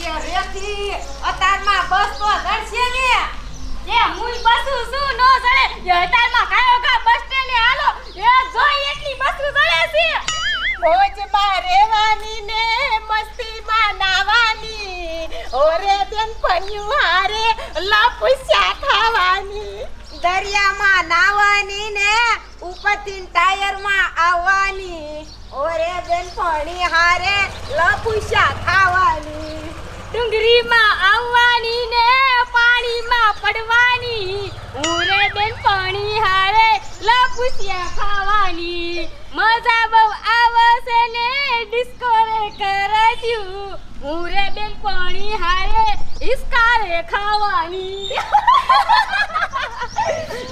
એ રેતી અતારમાં બસ તો દડશે ને એ મુઈ બસું શું નો સડે એ અતારમાં કાયો કા બસ સ્ટેન્ડે હાલો એ જોઈ એટલી બસું સડે છે મોજમાં રહેવાની ને મસ્તીમાં નાવાની ઓરે બેન પન્યું હારે લાપુસ્યા ખાવાની દરિયામાં નાવાની ને ઉપરથી ટાયરમાં આવવાની ઓરે બેન પાણી હારે લપુસ્યા ખાવાની ડુંગરીમાં આવવાની ને પાણીમાં પડવાની ઓરે બેન પાણી હારે લપુસ્યા ખાવાની મજા બહુ આવે છે ને ડિસ્કો રે કરજ્યું ઓરે બેન પાણી હારે ઇસ્કારે ખાવાની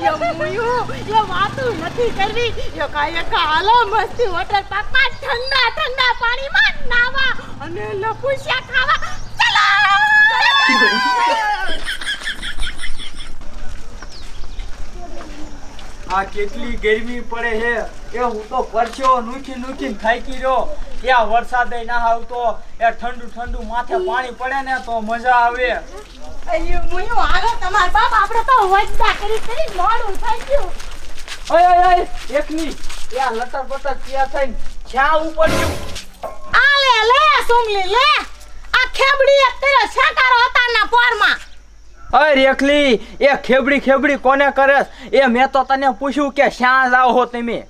યો મુયું યો વાતું નથી કરવી યો કાય કાલો મસ્તી વોટર પાર્કમાં ઠંડા ઠંડા પાણીમાં નાવા અને લપુસ્યા ખાવા ચલો આ કેટલી ગરમી પડે હે એ હું તો પરસ્યો નુખી થાકી રહ્યો ત્યાં વરસાદ ના આવતો એ ઠંડુ ઠંડુ માથે પાણી પડે ને તો મજા આવે અయ్యో મુયું હાલો તમાર બાપ આપણે તો વજતા કરી મોડું થઈ ગયું ઓય એકની યા લટર પટર ક્યાં થઈને ક્યાં ઉપડ્યું આ લે સોમલી લે આ ખેબડી અત્યારે છાકારો હતાના પોરમાં અરે રેખલી એ ખેબડી કોને કરે એ મેં તો તને પૂછ્યું કે શ્યાં જાવ હો તમે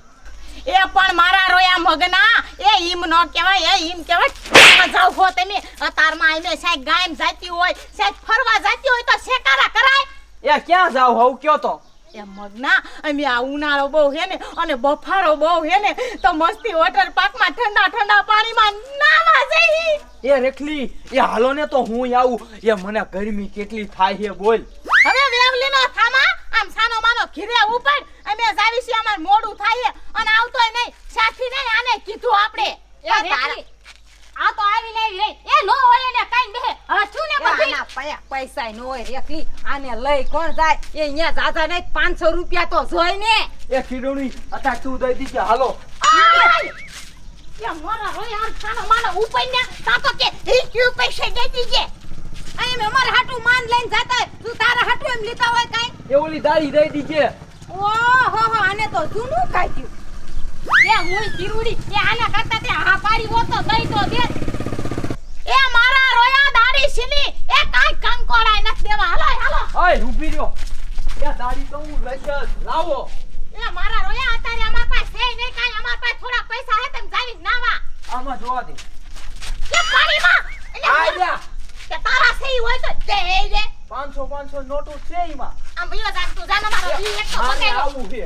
એ પણ મારા રોયા મગના એ ઈમ નો કહેવાય એ ઈમ કહેવાય જાવ હો તમે અતારમાં આઈને સાઈ ગાયમ જાતી હોય સાઈ ફરવા જાતી હોય તો શેકારા કરાય એ ક્યાં જાવ હોવ કયો તો એ મગના અમે આ ઉનાળો બહુ હે ને અને બફારો બહુ હે ને તો મસ્તી વોટર પાર્કમાં ઠંડા ઠંડા પાણીમાં નાવા જઈ એ રેખલી એ હાલો ને તો હું આવું એ મને ગરમી કેટલી થાય છે બોલ હવે વેવલીનો થામા આમ સાનો માનો ઘીરે ઉપર અમે જાવી છે અમાર મોડું થાય અને આવતોય નહીં સાથી નહીં આને કીધું આપણે એ રેખલી આ તો આવી લઈ રે એ નો હોય ને કાઈ દે હવે શું ને બધું ના પૈસા નો હોય રેખલી આને લઈ કોણ જાય એ અહીંયા જાજા નહીં 500 રૂપિયા તો જોઈ ને એ ખીડોણી અતા તું દઈ દીજે હાલો એ મોરા રોય આમ સાનો માનો ઉપર ને તા તો કે એ ક્યુ પૈસા દે દીજે આય મે અમાર હાટુ માન લઈને જાતા તું તારા હાટુ એમ લેતા હોય કાઈ એ ઓલી દાડી દઈ દીજે ઓહો આને તો જૂનું કાઢ્યું એ મુઈ કિરુડી એ આના કરતા તે હા પાડી હો તો દઈ તો દે એ મારા રોયા દાડી સિલી એ કાઈ કંકોડાય નથી દેવા હાલો ઓય ઊભી રહ્યો એ દાડી તો હું લઈ જ લાવો એ મારા રોયા અત્યારે અમાર પાસે છે નહીં કાઈ અમાર પાસે થોડા પૈસા હે તેમ જાવી નાવા આમાં જોવા દે એ પાણીમાં આ જા કે તારા સહી હોય તો દે રે 500 નોટો છે ઈમાં આમ ભયો જાન તું જાનો મારો ઈ એક તો પકેડો આવું છે એ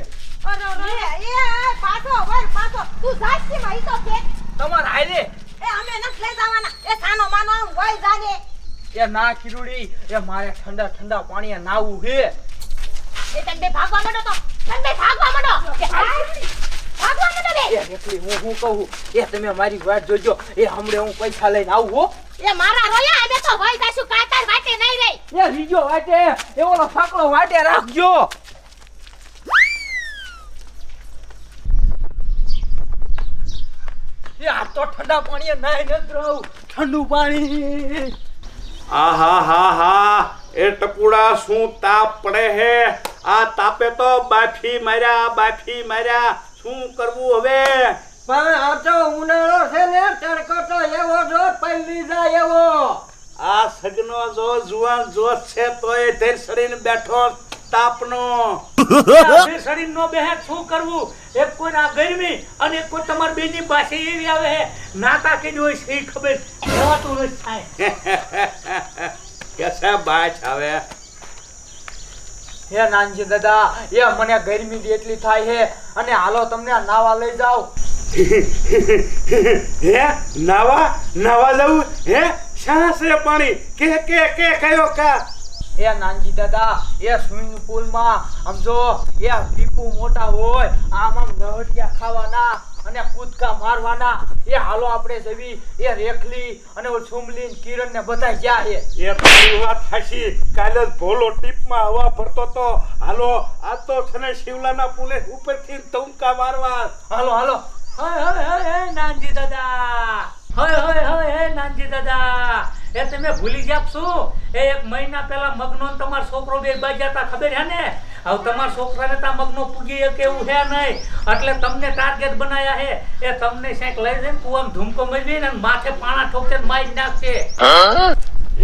પાછો તું જાસી માં ઈ તો કે તમાર હાલે એ અમે નથી લઈ જવાના એ સાનો માનો વઈ જાને એ ના ખીરુડી એ મારે ઠંડા પાણીએ નાવું છે એ તને ભાગવા માંડો તો તને ભાગવા માંડો ભાગવા માંડો રે એ રેખલી હું કહું એ તમે મારી વાત જોજો એ હમણે હું પૈસા લઈને આવું હો એ મારા રોયા અમે તો વઈ જાશું કાતર વાટે નહીં રે એ રીજો વાટે એ ઓલો ફાકડો વાટે રાખજો એ આ તો ઠંડા પાણીએ નાઈ ન રહું ઠંડુ પાણી આહા એ ટપુડા શું તાપ પડે હે આ તાપે તો બાફી માર્યા શું કરવું હવે પણ આ તો ઉનાળો છે ને તડકો તો એવો જો પલ્લી જાય એવો આ સગનો જો જુવાન જોત છે તોય ધેર સડીને બેઠો તાપનો ધેર સડીને નો બેહે શું કરવું એક કોઈ આ ગરમી અને એક કોઈ તમાર બેની પાસે એવી આવે હે નાતા કે હોય છે ખબર જવાતું નથી થાય કેસે બાચ આવે હે નાનજી દાદા એ મને ગરમી એટલી થાય છે અને હાલો તમને નાવા લઈ જાવ હે નાવા જવું હે શા છે પાણી કે કયો કા એ નાનજી દાદા એ સ્વિમિંગ પુલ માં સમજો એ ટીપુ મોટા હોય આમ નહટિયા ખાવાના અને કૂદકા મારવાના એ હાલો આપણે જવી એ રેખલી અને ઓ છુમલી કિરણ ને બધા ગયા છે એ તારી વાત હાચી કાલે જ ભોલો ટીપમાં હવા ભરતો તો હાલો આ તો છે ને શિવલાના પુલે ઉપરથી તમકા મારવા હય નાનજી દાદા હય નાનજી દાદા એ તમે ભૂલી જાપ શું? એ 1 મહિના પહેલા મગનો ને તમારો છોકરો બે બાજ્યા તા, ખબર હે ને? હવે તમારા છોકરાને તા મગનો પૂગી શકે એવું હે નહીં, એટલે તમને ટાર્ગેટ બનાયા હે. એ તમને ક્યાંક લઈ જઈને કુવામાં ધૂમકો મારી ને માથે પાણા ઠોકશે ને મારી નાખશે.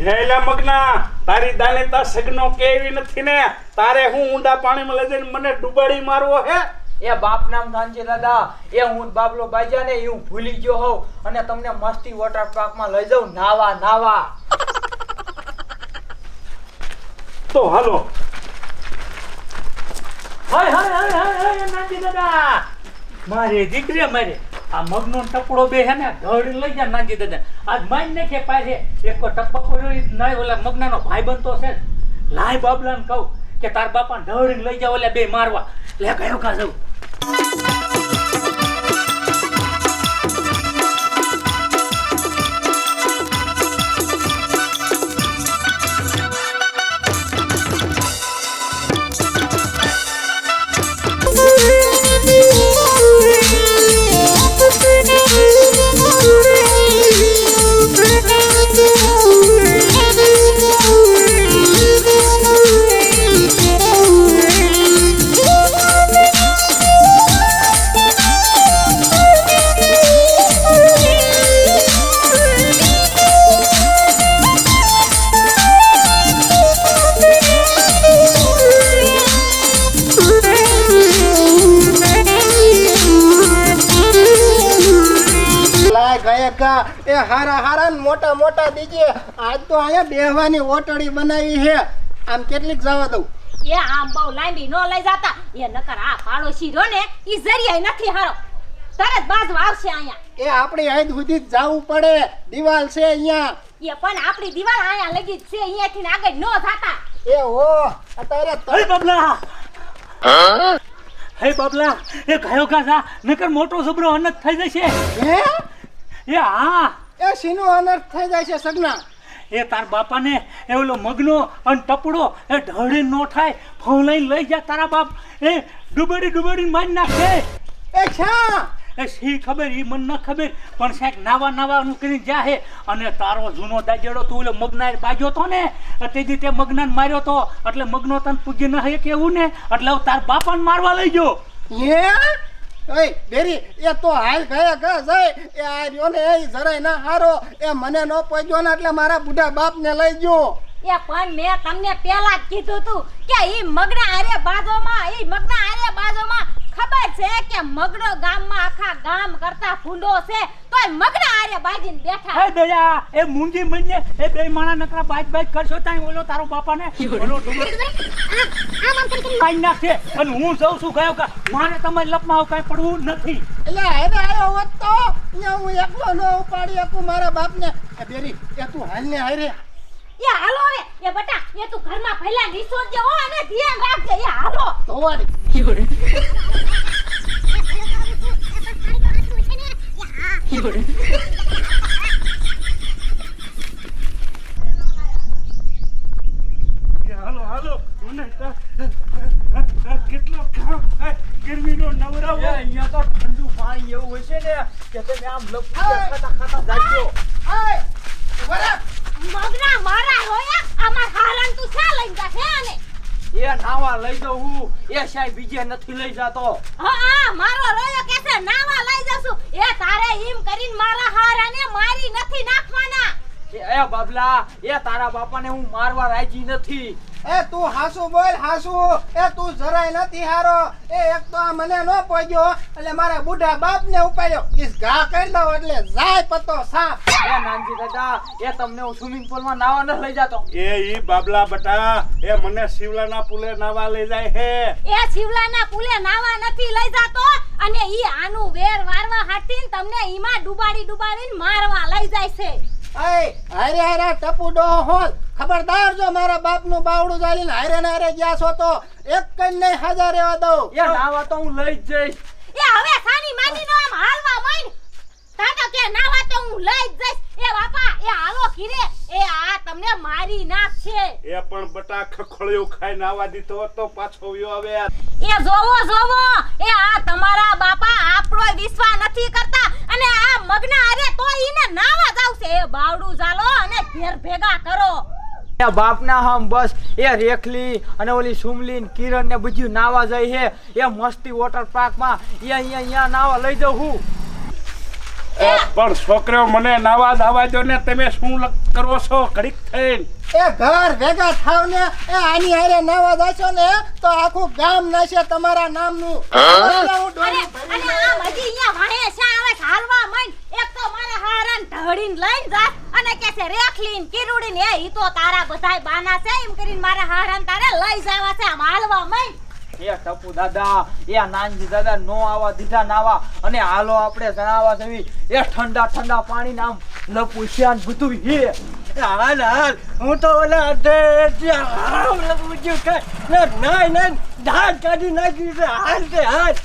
હેલા મગના, તારી દાનેતા સગનો કેવી નથી ને, તારે હું ઊંડા પાણીમાં લઈ જઈને મને ડૂબાડી મારવો હે? એ બાપ નામ નાનજી દાદા, એ હું બાબલો બાજા ને હું ભૂલી ગયો હોઉં અને તમને મસ્તી વોટર પાર્ક માં લઈ જાઉં નાવા. તો હાલો. હાય નાનજી દાદા, મારે દીકરી મારે આ મગનો ટપડો બે હે ને ધડી લઈ જા નાનજી દાદા. આજ માઈ નાખે પાછે એક ટપકો નાય ઓલા મગનાનો ભાઈ બનતો છે. લાય બાબલાને કહું કે તાર બાપા ધડી લઈ જા ઓલા બે મારવા. લે કયો કા જાઉં. એ હારા ને મોટા મોટા દીજે. આજ તો અહીંયા બેહવાની ઓટડી બનાવી છે. આમ કેટલીક જવા દઉં? એ આમ બહુ લાંબી નો લઈ જાતા. એ નકર આ પાડોશી રો ને ઈ જરિયાય નથી હારો, તરત બાજુ આવશે અહીંયા. એ આપણી હદ સુધી જ જવું પડે, દિવાલ છે અહીંયા. એ પણ આપણી દીવાલ અહીંયા લગી જ છે, અહીંયાથી આગળ નો જાતા. એ હો અત્યારે હે બાબલા, હે બાબલા, એ કયો કા જા નકર મોટો જબરો અનત થઈ જશે. હે એ હા, એ સીનો અનર્થ થઈ જાય છે સગના. એ તાર બાપાને એ ઓલો મગનો અને ટપડો એ ઢળે નો થાય, ફોન લઈ જા તારા બાપ. એ ડુબડી મારી નાખે. એ છા એ શી ખબર, ઈ મને ન ખબર, પણ સાહેબ નાવાનું કરીને જાહે. અને તારો જૂનો દાજેડો તું ઓલો મગના બાજ્યો તો ને, તેથી તે મગનાને માર્યો તો, એટલે મગનો તને પૂજી ન હે કેવું ને, એટલે હવે તાર બાપાને મારવા લઈ ગયો. એ બેરી એ તો હાલ ગયા જાય. એ આ રહ્યો ને એ જરાય ના હારો, એ મને નો પહોંચ્યો ને એટલે મારા બુઢા બાપ ને લઈ ગયો. એ પણ મેં તમને પહેલા જ કીધું તું કે ઈ મગના આરે બાજોમાં ખબર છે કે મગનો ગામમાં આખા ગામ કરતા ફૂંડો છે, તોય મગના આરે બાજીને બેઠા. હે દયા, એ મૂંગી મઈને એ બે માણા નકરા બાજ કરશો તાય ઓલો તારો બાપાને ઓલો કાઈ નાખે. અને હું જઉં છું ગયો કે મારે તમારી લપમાં આવું કાંઈ પડવું નથી. એટલે હારે આવ્યો હોત તો અહીંયા હું એકલો નો ઉપાડી શકું મારા બાપને. એ બેરી એ તું હાલ ને હારે. એ હાલો હવે, એ બટા એ તું ઘરમાં પહેલા નિસોજ જે હો અને ધ્યાન રાખજે. એ હાલો તો વાળી હાલો મને કેટલો ગરમીનો નવરાવો. અહીંયા તો ઠંડુ પાણી એવું હોય છે ને કે તમે આમ ખાતા જાજો. મગના મારા રોયા અમાર હારણ તું શા લઈ જા છે આને? એ નાવા લઈ જાઉં હું, એ સાહેબ બીજે નથી લઈ જાતો. હા મારો રોયો કે છે નાવા લઈ જશું. એ તારે એમ કરીને મારા હારાને મારી નથી નાખવાના. એ બાબલા, એ તારા બાપાને હું મારવા રાજી નથી. એ તું હાસુ બોલ હાસુ. એ તું જરાય નથી હારો. એ એક તો આ મને નો પહોંચ્યો એટલે મારા બુઢા બાપ ને ઉપાડ્યો. કિસ ઘા કરી દઉં એટલે જાય પતો સાપ. એ નાનજી દાદા, એ તમને હું સ્વિમિંગ પુલ માં નાવા ન લઈ જાતો. ઈ બાબલા બટા, એ મને શિવલાના પુલે નાવા લઈ જાય હે. એ શિવલાના પુલે નાવા નથી લઈ જાતો, અને ઈ આનું વેર વારવા હાટીને તમને ઈમાં ડુબાડીને મારવા લઈ જાય છે. હારે ટપુડો હોલ ખબરદાર, જો મારા બાપ નું બાવડું ચાલીને હારે ગયા છો તો એક કઈ નહીં હાજર રહેવા દઉં. એ નાવા તો હું લઈ જ જઈશ. એ હવે સાની માની નો આમ હાલવા માંડ. તાતો કે નાવા તો હું લઈ જ જઈશ. એ બાપા એ હાલો કીરે, એ આ તમને મારી નાખશે. એ પણ બટા ખખળ્યું ખાઈ નાવા દીધો તો પાછો વ્યો આવે. એ જોવો એ આ તમારા બાપા આપણો વિશ્વાસ નથી કરતા, અને આ મગના અરે તો ઈને નાવા જાવશે. એ બાવડું ચાલો અને ભેર ભેગા કરો. એ બાપના હમ બસ એ રેખલી અને ઓલી સુમલી ને કિરણ ને બધું નાવા જાય છે એ મસ્તી વોટર પાર્ક માં અહીંયા નાવા લઈ જાઉં હું. પણ છોકરો મને નાવા દાવા દો ને, તમે શું કરો છો ઘડીક થઈને? એ ઘર ભેગા થાવ ને એ આની હારે નાવા જાશો ને તો આખું ગામ નાશે તમારા નામનું. એટલે હું ડોલી ભરી અને આમ હજી અહીંયા વાહે છે આવે છે હાલવા માંડ. એક તો મારા હારાને ઢળીને લઈને જાત અને કે છે રેખલીન કિરુડીન એ ઈ તો તારા બધાય બાના છે એમ કરીને મારા હારાને તારે લઈ જાવા છે આમ હાલવા માંડ. એ ટપુ દાદા એ નાનજી દાદા નો આવા દીધા નાવા અને હાલો આપણે જણાવવા જવી એ ઠંડા પાણી નામ લપુશ્યાન બધું હે. હાલ હું તો ઓલા લપુશ્યું કઈ નાય ધાડ કાઢી નાખી છે હાલ તે હાલ